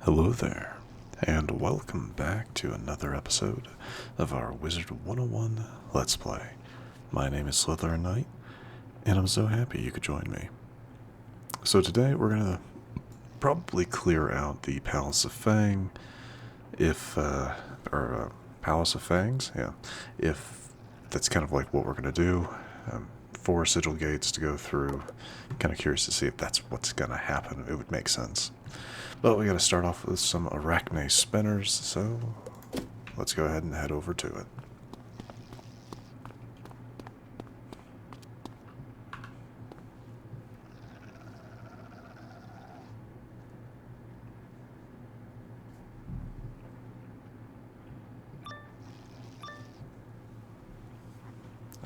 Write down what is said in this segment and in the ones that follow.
Hello there, and welcome back to another episode of our Wizard101 Let's Play. My name is SlytherinKnight, and I'm so happy you could join me. So today we're going to probably clear out the Palace of Fang, Palace of Fangs, yeah, if that's kind of like what we're going to do. 4 sigil gates to go through. Kind of curious to see if that's what's going to happen. It would make sense. But we got to start off with some arachne spinners, so let's go ahead and head over to it.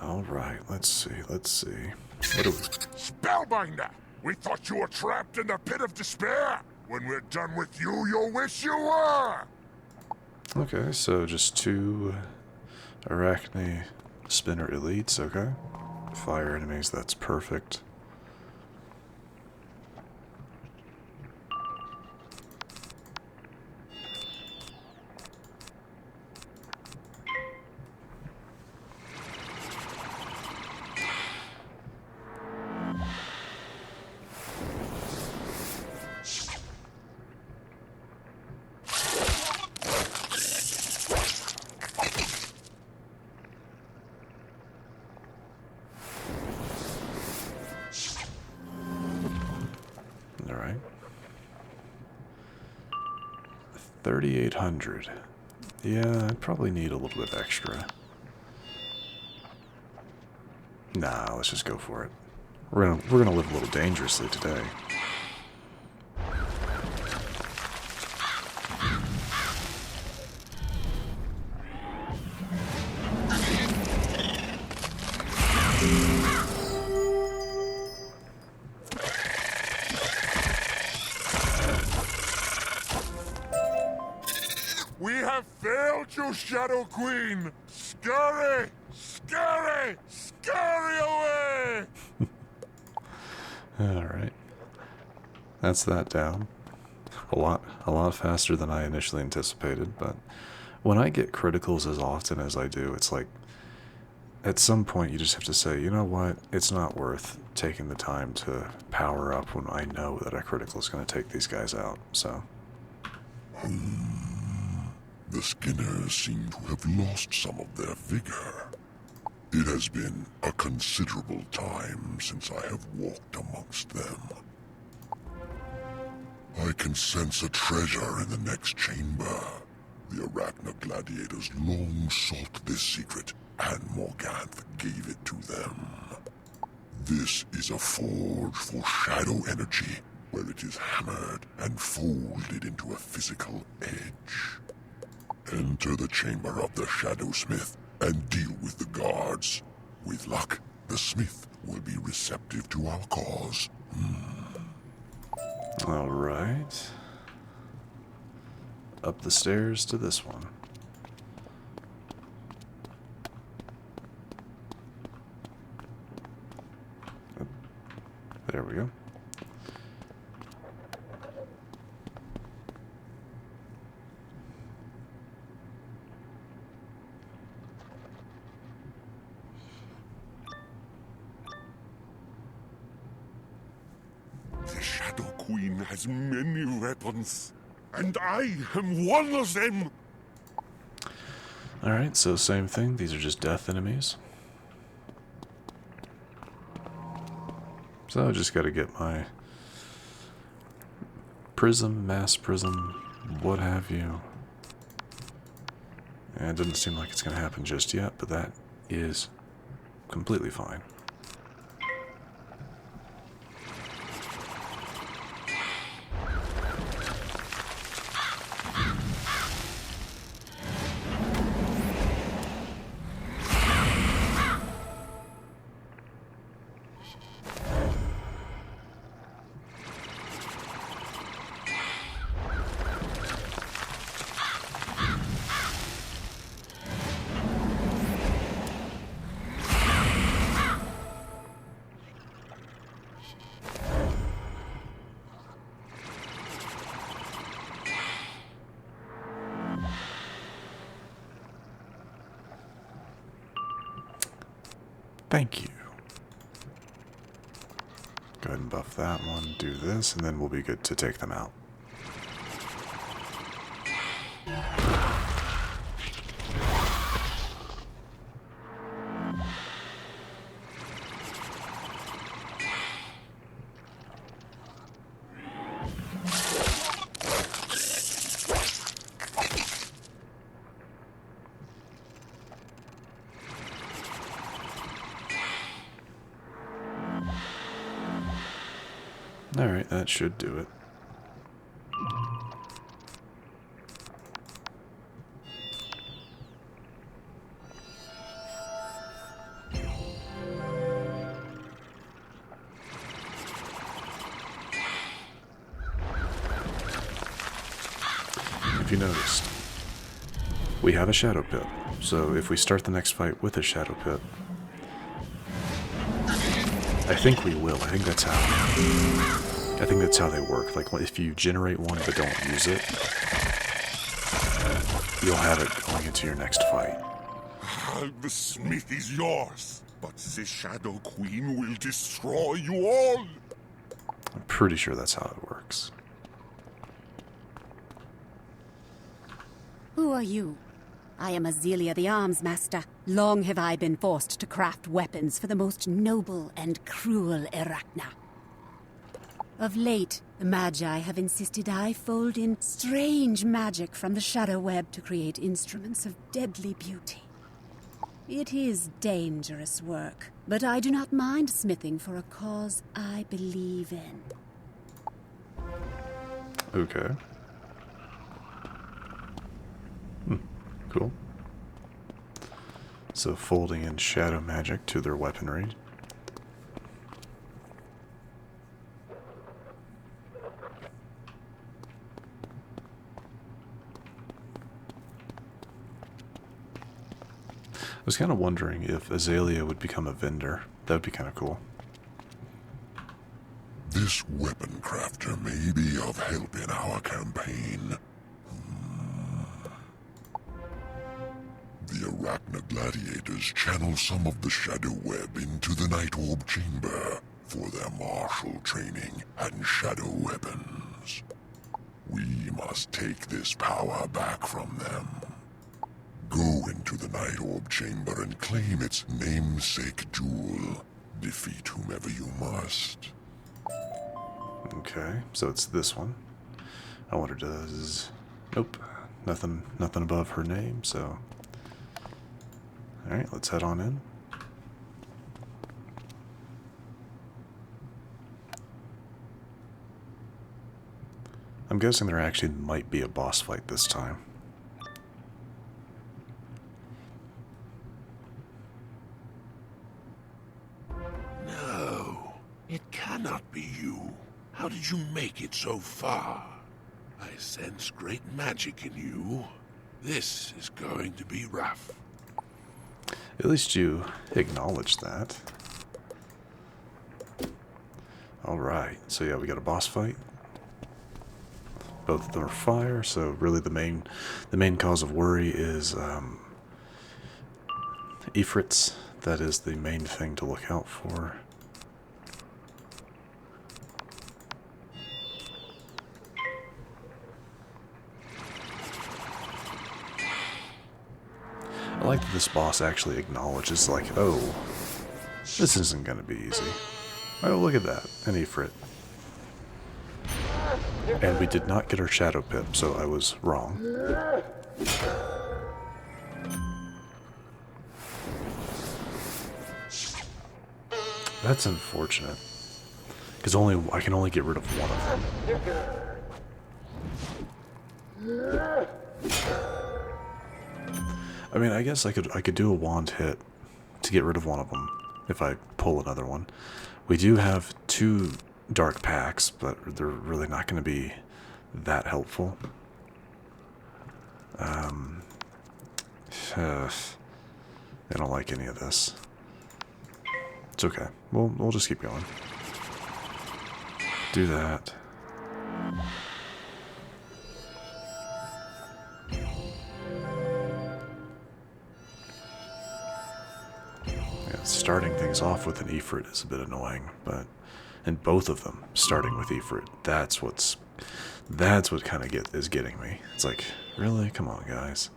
Alright, let's see. What do we... Spellbinder! We thought you were trapped in the pit of despair! When we're done with you, you'll wish you were! Okay, so just 2 arachne spinner elites, okay. Fire enemies, that's perfect. Alright. 3,800. Yeah, I'd probably need a little bit extra. Nah, let's just go for it. We're gonna live a little dangerously today. We have failed you, Shadow Queen! Scurry! Scurry! Scurry away! Alright. That's that down. A lot faster than I initially anticipated, but when I get criticals as often as I do, it's like, at some point you just have to say, you know what, it's not worth taking the time to power up when I know that a critical is going to take these guys out, so... The Skinners seem to have lost some of their vigor. It has been a considerable time since I have walked amongst them. I can sense a treasure in the next chamber. The Arachna gladiators long sought this secret, and Morganth gave it to them. This is a forge for shadow energy, where it is hammered and folded into a physical edge. Enter the chamber of the Shadow Smith and deal with the guards. With luck, the Smith will be receptive to our cause. Alright. Up the stairs to this one. There we go. The Shadow Queen has many weapons, and I am one of them! Alright, so same thing. These are just death enemies. So I just gotta get my prism, mass prism, what have you. And it doesn't seem like it's gonna happen just yet, but that is completely fine. Thank you. Go ahead and buff that one, do this, and then we'll be good to take them out. Alright, that should do it. If you noticed, we have a shadow pit, so if we start the next fight with a shadow pit, I think we will. I think that's how they work. Like, if you generate one but don't use it, you'll have it going into your next fight. The smith is yours, but the Shadow Queen will destroy you all. I'm pretty sure that's how it works. Who are you? I am Azelia the Arms Master. Long have I been forced to craft weapons for the most noble and cruel Arachna. Of late, the Magi have insisted I fold in strange magic from the Shadow Web to create instruments of deadly beauty. It is dangerous work, but I do not mind smithing for a cause I believe in. Okay. Cool. So folding in shadow magic to their weaponry. I was kind of wondering if Azalea would become a vendor. That would be kind of cool. This weapon crafter may be of help in our campaign. The Arachna gladiators channel some of the Shadow Web into the Night Orb Chamber for their martial training and shadow weapons. We must take this power back from them. Go into the Night Orb Chamber and claim its namesake jewel. Defeat whomever you must. Okay, so it's this one. I wonder does... Nope, nothing above her name, so... Alright, let's head on in. I'm guessing there actually might be a boss fight this time. No, it cannot be you. How did you make it so far? I sense great magic in you. This is going to be rough. At least you acknowledge that. Alright, so yeah, we got a boss fight. Both of them are fire, so really the main cause of worry is Ifrits. That is the main thing to look out for. I like that this boss actually acknowledges, like, oh, this isn't going to be easy. Oh, look at that, an Ifrit. And we did not get our Shadow Pip, so I was wrong. That's unfortunate. Because I can only get rid of one of them. I mean, I guess I could do a wand hit to get rid of one of them if I pull another one. We do have 2 dark packs, but they're really not going to be that helpful. I don't like any of this. It's okay. We'll just keep going. Do that. Yeah, starting things off with an Ifrit is a bit annoying, but and both of them starting with Ifrit, that's what kind of is getting me. It's like, really? Come on, guys.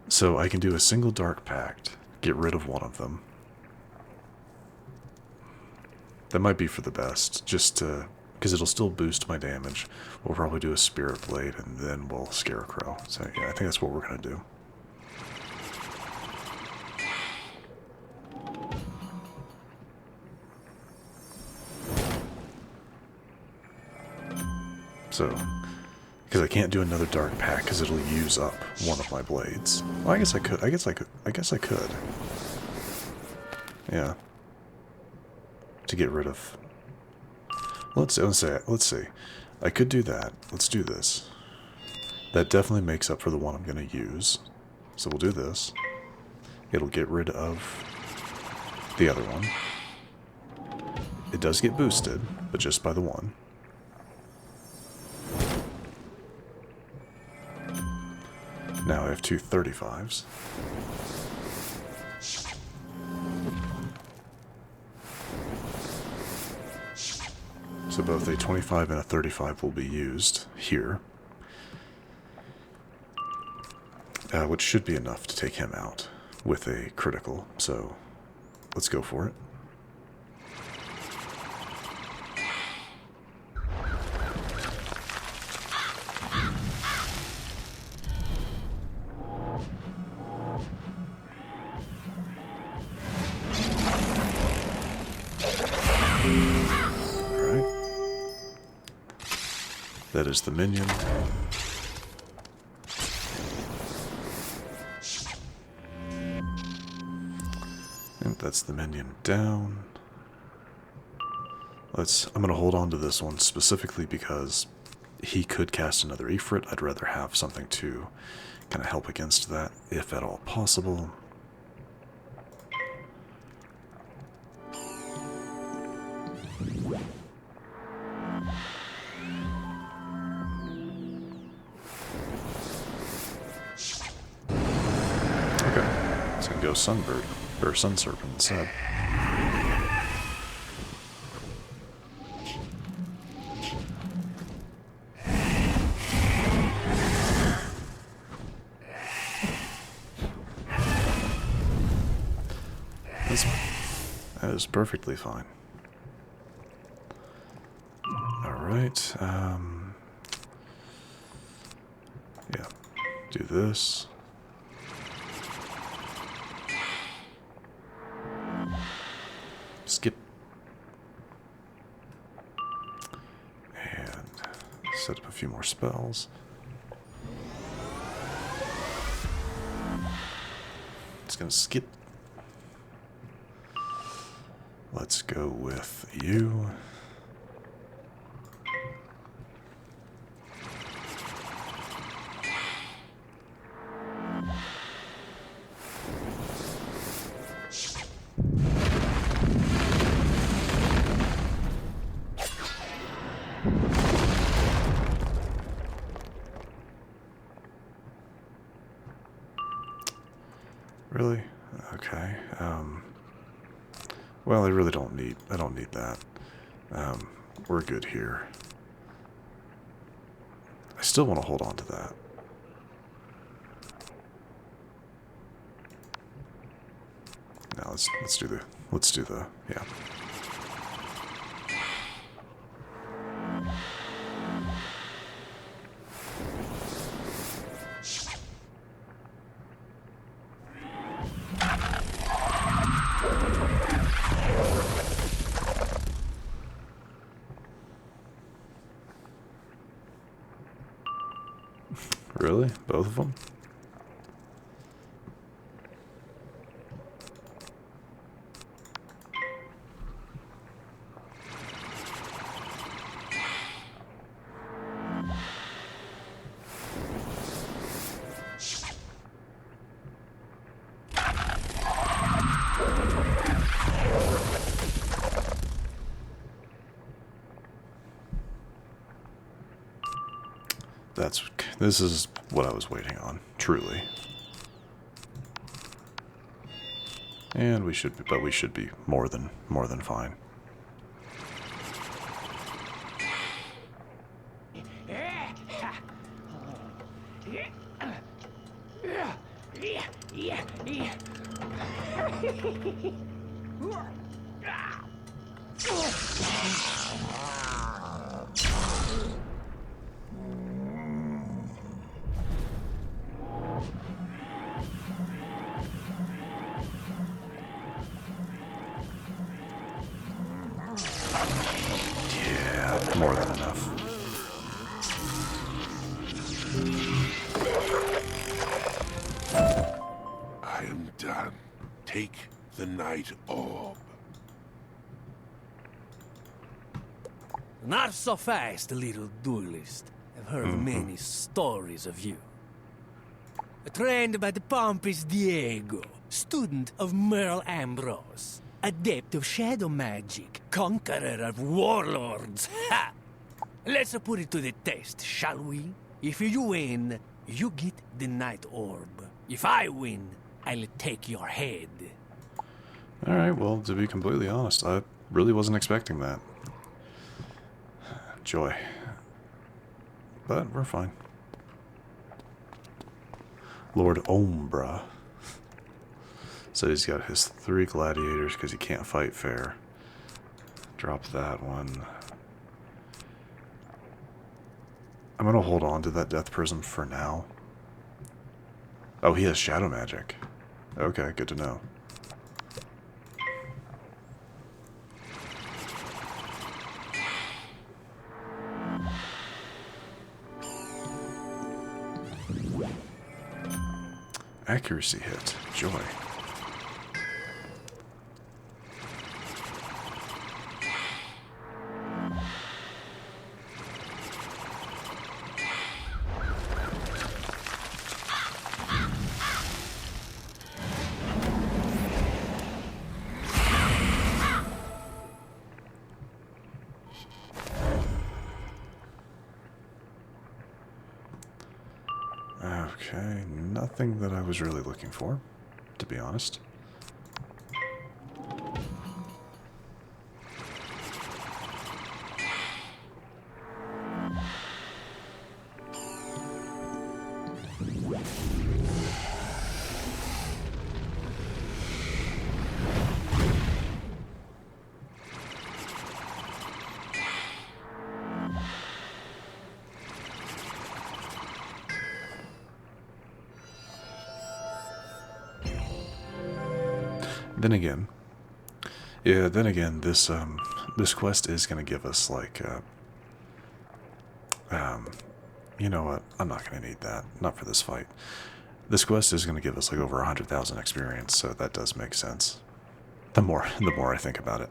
So I can do a single Dark Pact, get rid of one of them. That might be for the best, just to, because it'll still boost my damage. We'll probably do a Spirit Blade, and then we'll Scarecrow. So yeah, I think that's what we're going to do. So, because I can't do another Dark Pact because it'll use up one of my blades. Well, I guess I could. I guess I could. Yeah. To get rid of. Let's see. I could do that. Let's do this. That definitely makes up for the one I'm going to use. So we'll do this. It'll get rid of the other one. It does get boosted, but just by the one. Now I have two 35s. So both a 25 and a 35 will be used here. Which should be enough to take him out with a critical. So let's go for it. That is the minion. And that's the minion down. I'm going to hold on to this one specifically because he could cast another Ifrit. I'd rather have something to kind of help against that, if at all possible. Go Sunbird, or Sun Serpent instead. That is perfectly fine. Alright, yeah, do this. Skip. And set up a few more spells. It's gonna skip. Let's go with you. Really? Okay. Well, I really don't need. I don't need that. We're good here. I still want to hold on to that. Now let's do the yeah. Really? Both of them? This is what I was waiting on, truly. And we should be, but we should be more than fine. Yeah, more than enough. I am done. Take the Night Orb. Not so fast, little duelist. I've heard many stories of you. Trained by the pompous Diego, student of Merle Ambrose, adept of shadow magic, conqueror of warlords. Ha! Let's put it to the test, shall we? If you win, you get the Night Orb. If I win, I'll take your head. Alright, well, to be completely honest, I really wasn't expecting that. Joy. But we're fine. Lord Ombra. So he's got his 3 gladiators because he can't fight fair. Drop that one. I'm going to hold on to that death prism for now. Oh, he has shadow magic. Okay, good to know. Accuracy hit. Joy. Okay, nothing that I was really looking for, to be honest. Then again, this quest is going to give us, like, you know what, I'm not going to need that, not for this fight. This quest is going to give us, like, over 100,000 experience, so that does make sense. The more I think about it.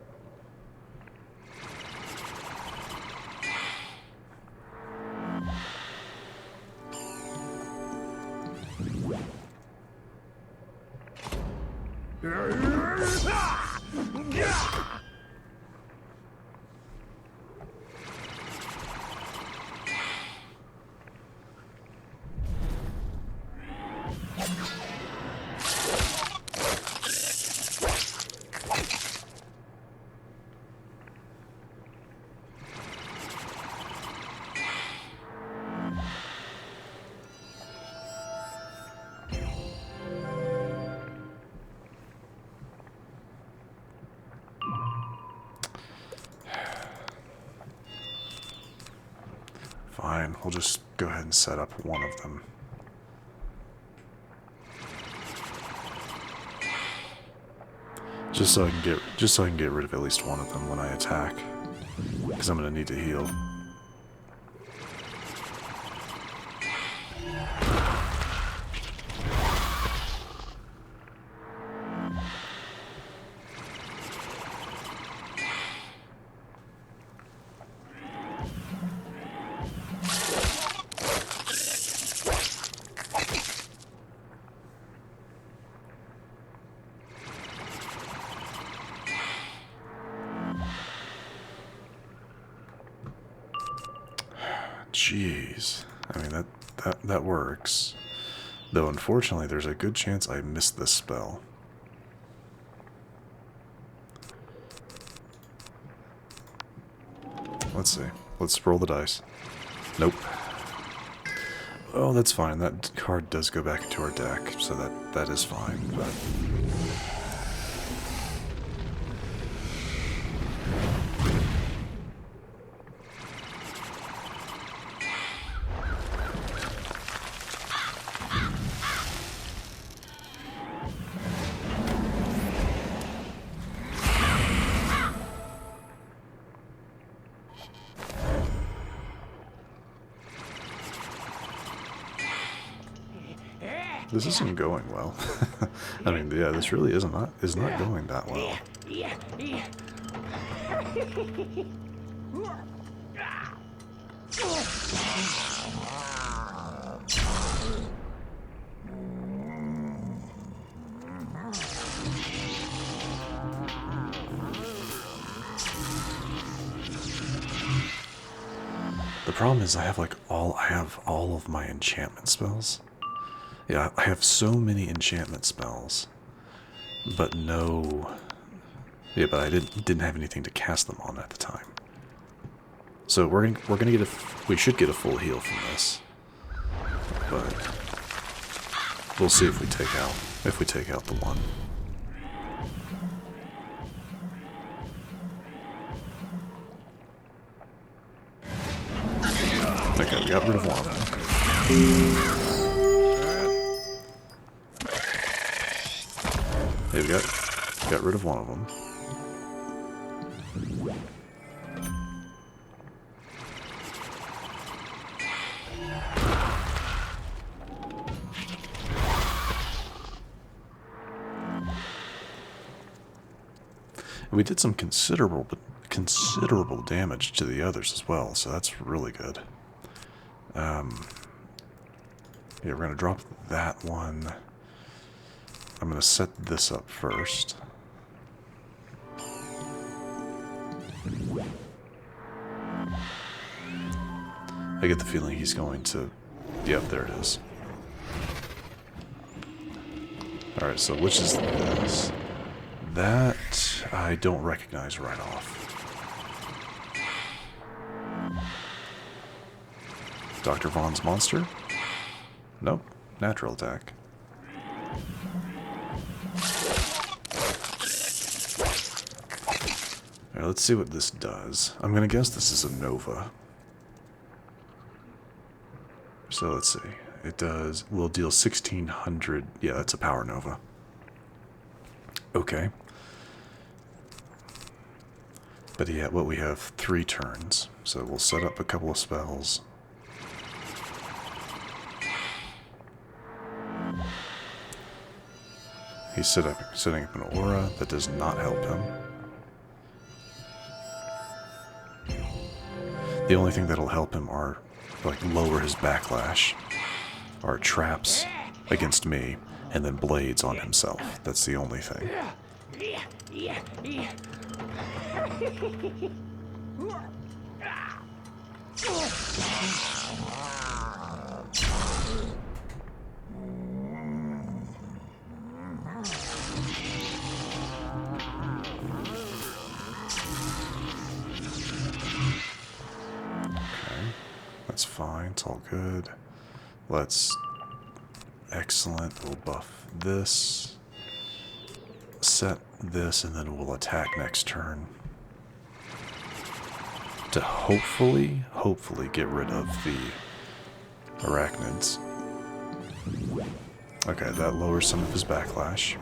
Fine, we'll just go ahead and set up one of them. Just so I can get rid of at least one of them when I attack, because I'm gonna need to heal. Jeez, I mean that works. Though unfortunately there's a good chance I missed this spell. let's see. Let's roll the dice. Nope. Oh, that's fine. That card does go back into our deck, so that is fine, but... This isn't going well. I mean, yeah, this really is not going that well. The problem is I have all of my enchantment spells. Yeah, I have so many enchantment spells, but no... Yeah, but I didn't have anything to cast them on at the time. So we're gonna get we should get a full heal from this, but we'll see if we take out the one. Okay, we got rid of one. Hey, we got rid of one of them. And we did some considerable damage to the others as well, so that's really good. Yeah, we're gonna drop that one. I'm going to set this up first. I get the feeling he's going to... Yep, there it is. Alright, so which is this? That I don't recognize right off. Dr. Vaughn's monster? Nope. Natural attack. Alright, let's see what this does. I'm gonna guess this is a Nova. So let's see. It will deal 1600. Yeah, that's a Power Nova. Okay. But yeah, well, we have 3 turns. So we'll set up a couple of spells. He's setting up an aura that does not help him. The only thing that'll help him are, like, lower his backlash, are traps against me, and then blades on himself. That's the only thing. That's fine, it's all good. Let's... Excellent, we'll buff this. Set this, and then we'll attack next turn. To hopefully get rid of the arachnids. Okay, that lowers some of his backlash.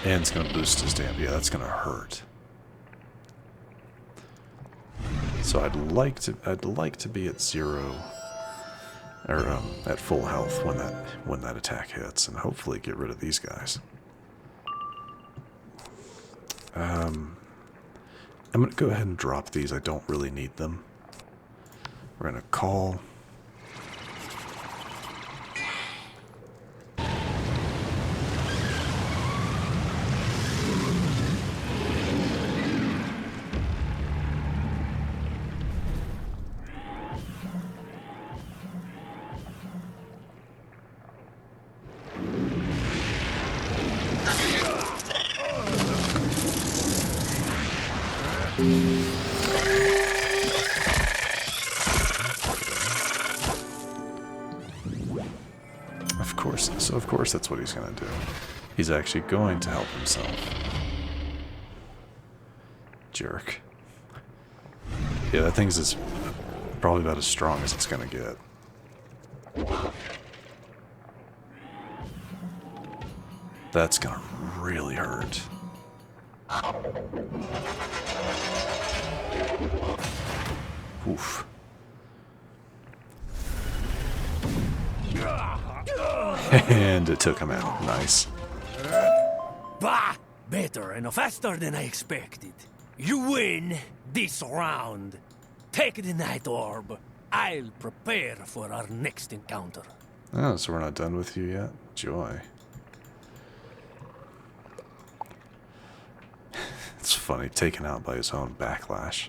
And it's gonna boost his damage. Yeah, that's gonna hurt. So I'd like to be at 0 or at full health when that attack hits, and hopefully get rid of these guys. I'm gonna go ahead and drop these. I don't really need them. We're gonna call. course, that's what he's gonna do. He's actually going to help himself. Jerk. Yeah, that thing's is probably about as strong as it's gonna get. That's gonna really hurt. Oof. And it took him out. Nice. Bah! Better and faster than I expected. You win this round. Take the Night Orb. I'll prepare for our next encounter. Oh, so we're not done with you yet? Joy. It's funny, taken out by his own backlash.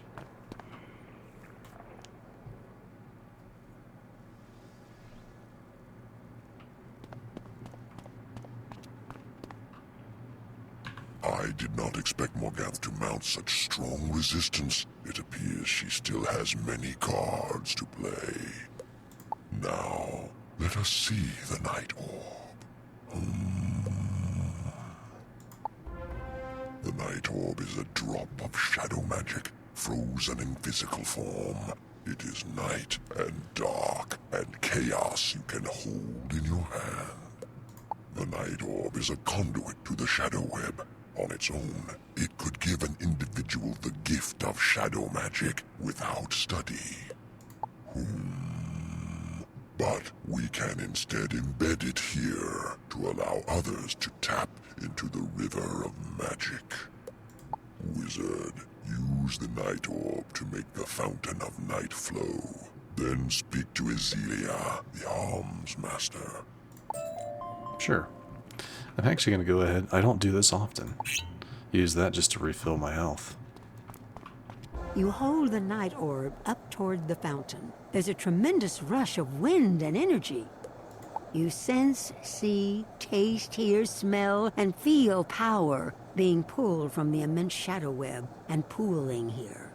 I did not expect Morganth to mount such strong resistance. It appears she still has many cards to play. Now, let us see the Night Orb. The Night Orb is a drop of shadow magic, frozen in physical form. It is night and dark and chaos you can hold in your hand. The Night Orb is a conduit to the Shadow Web. On its own, it could give an individual the gift of shadow magic without study. But we can instead embed it here to allow others to tap into the river of magic. Wizard, use the Night Orb to make the Fountain of Night flow. Then speak to Ezelia, the Alms Master. Sure. I'm actually going to go ahead. I don't do this often. Use that just to refill my health. You hold the Night Orb up toward the fountain. There's a tremendous rush of wind and energy. You sense, see, taste, hear, smell, and feel power being pulled from the immense shadow web and pooling here.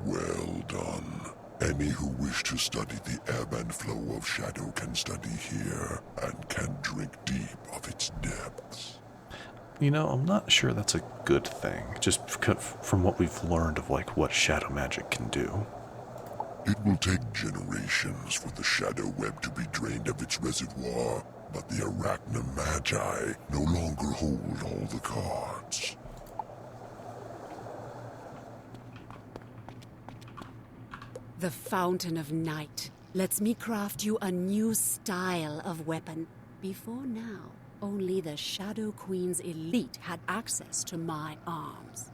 Well done. Any who wish to study the ebb and flow of shadow can study here and can drink deep of its depths. You know, I'm not sure that's a good thing, just from what we've learned of, like, what shadow magic can do. It will take generations for the shadow web to be drained of its reservoir, but the Arachna Magi no longer hold all the cards. The Fountain of Night lets me craft you a new style of weapon. Before now, only the Shadow Queen's elite had access to my arms.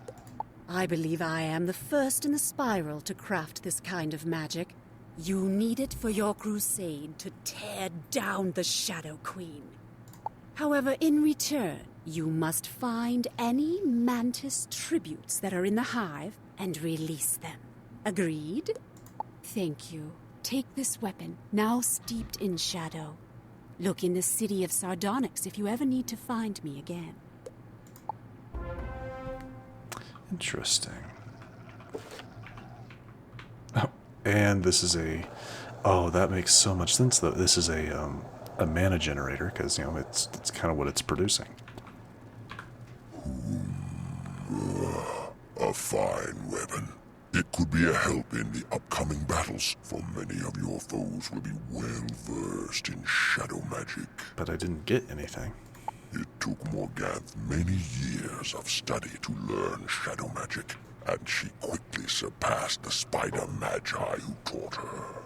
I believe I am the first in the spiral to craft this kind of magic. You need it for your crusade to tear down the Shadow Queen. However, in return, you must find any Mantis tributes that are in the hive and release them. Agreed? Thank you. Take this weapon, now steeped in shadow. Look in the city of Sardonyx if you ever need to find me again. Interesting. Oh, and this is a... Oh, that makes so much sense, though. This is a mana generator, because, you know, it's kind of what it's producing. A fine weapon. It could be a help in the upcoming battles, for many of your foes will be well versed in shadow magic. But I didn't get anything. It took Morganth many years of study to learn shadow magic, and she quickly surpassed the spider magi who taught her.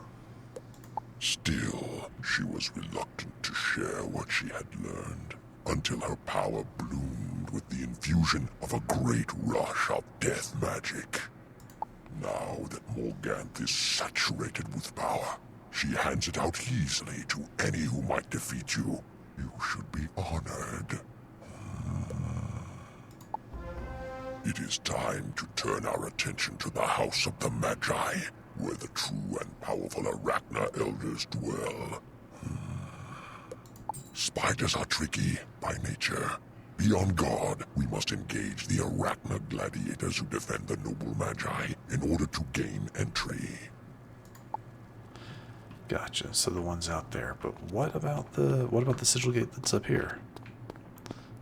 Still, she was reluctant to share what she had learned, until her power bloomed with the infusion of a great rush of death magic. Now that Morganth is saturated with power, she hands it out easily to any who might defeat you. You should be honored. It is time to turn our attention to the House of the Magi, where the true and powerful Arachna elders dwell. Spiders are tricky by nature. Be on guard. We must engage the Arachna gladiators who defend the noble Magi in order to gain entry. Gotcha. So the one's out there, but what about the sigil gate that's up here?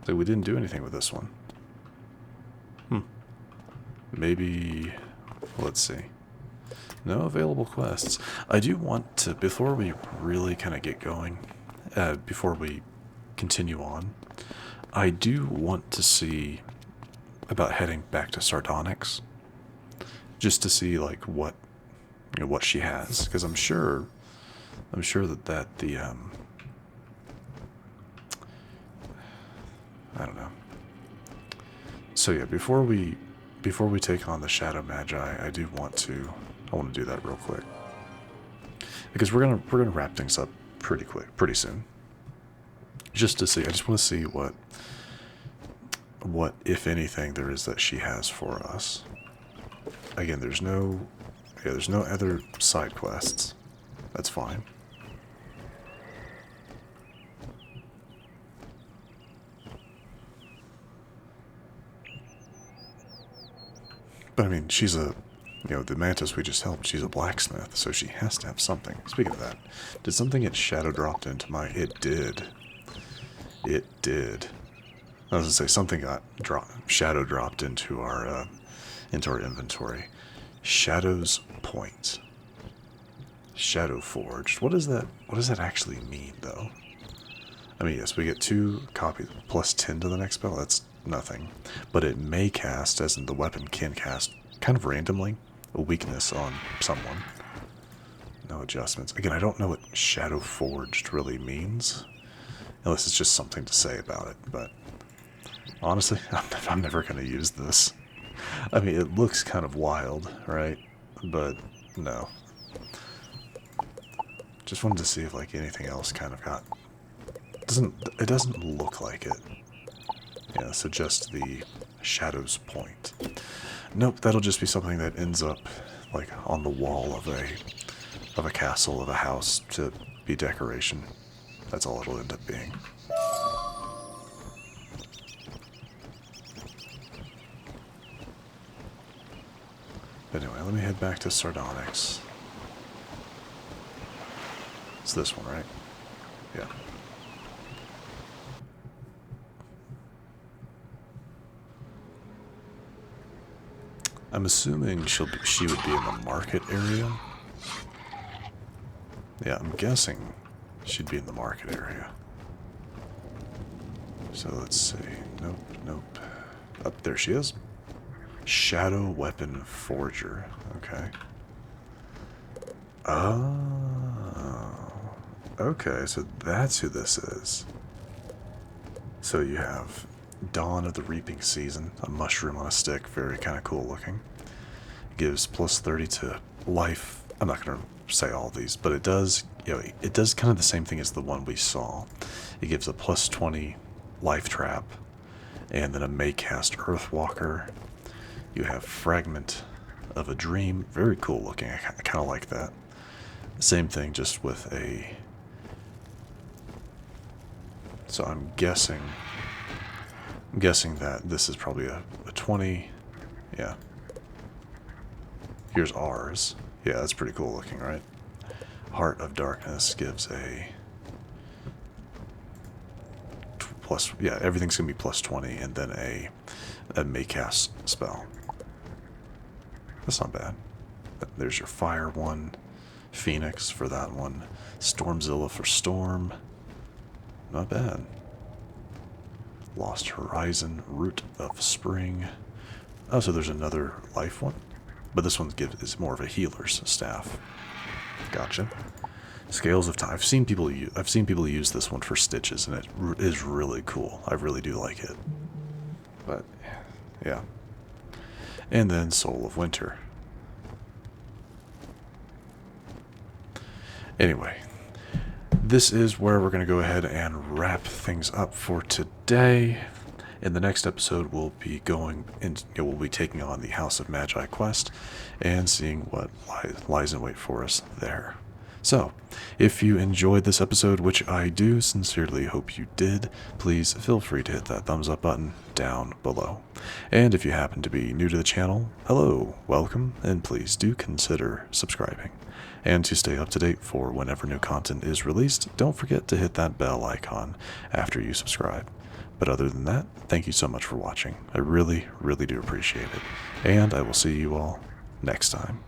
So we didn't do anything with this one. Maybe, let's see. No available quests. I do want to, before we really kind of get going, before we continue on, I do want to see about heading back to Sardonyx, just to see like what she has, because I'm sure that the I don't know. So yeah, before we take on the Shadow Magi, I want to do that real quick, because we're gonna wrap things up pretty soon. Just to see, I just want to see what if anything there is that she has for us. Again, there's no other side quests. That's fine. But I mean, she's a, the mantis we just helped, she's a blacksmith, so she has to have something. Speaking of that, did something get shadow dropped into my... It did. It did. I was going to say, something got shadow dropped into our inventory. Shadow's Point. Shadow Forged. What does that actually mean, though? I mean, yes, we get 2 copies, plus 10 to the next spell. That's nothing. But it may cast, as in the weapon can cast, kind of randomly, a weakness on someone. No adjustments. Again, I don't know what Shadow Forged really means, unless it's just something to say about it, but honestly, I'm never going to use this. I mean, it looks kind of wild, right? But no. Just wanted to see if like anything else kind of got... It doesn't look like it. Yeah, so just the Shadow's Point. Nope, that'll just be something that ends up like on the wall of a castle, of a house, to be decoration. That's all it'll end up being. Anyway, let me head back to Sardonyx. It's this one, right? Yeah. I'm assuming she would be in the market area. Yeah, I'm guessing she'd be in the market area. So let's see. Nope. Up there she is. Shadow Weapon Forger. Okay. Oh. Okay, so that's who this is. So you have Dawn of the Reaping Season, a mushroom on a stick, very kind of cool looking. Gives plus 30 to life. I'm not going to say all these, but it does, it does kind of the same thing as the one we saw. It gives a plus 20 life trap, and then a may cast Earthwalker. You have Fragment of a Dream, very cool looking. I kind of like that. Same thing, just with a... So I'm guessing that this is probably a 20. Yeah. Here's ours. Yeah, that's pretty cool looking, right? Heart of Darkness gives a plus... Yeah, everything's going to be plus 20, and then a may cast spell. That's not bad. There's your fire one. Phoenix for that one. Stormzilla for storm. Not bad. Lost Horizon, Root of Spring. Oh, so there's another life one? But this one is more of a healer's staff. Gotcha. Scales of Time. I've seen people use this one for stitches, and it is really cool. I really do like it. But, yeah. And then Soul of Winter. Anyway, this is where we're going to go ahead and wrap things up for today. In the next episode, we'll be we'll be taking on the House of Magi quest and seeing what lies in wait for us there. So, if you enjoyed this episode, which I do sincerely hope you did, please feel free to hit that thumbs up button down below. And if you happen to be new to the channel, hello, welcome, and please do consider subscribing. And to stay up to date for whenever new content is released, don't forget to hit that bell icon after you subscribe. But other than that, thank you so much for watching. I really, really do appreciate it. And I will see you all next time.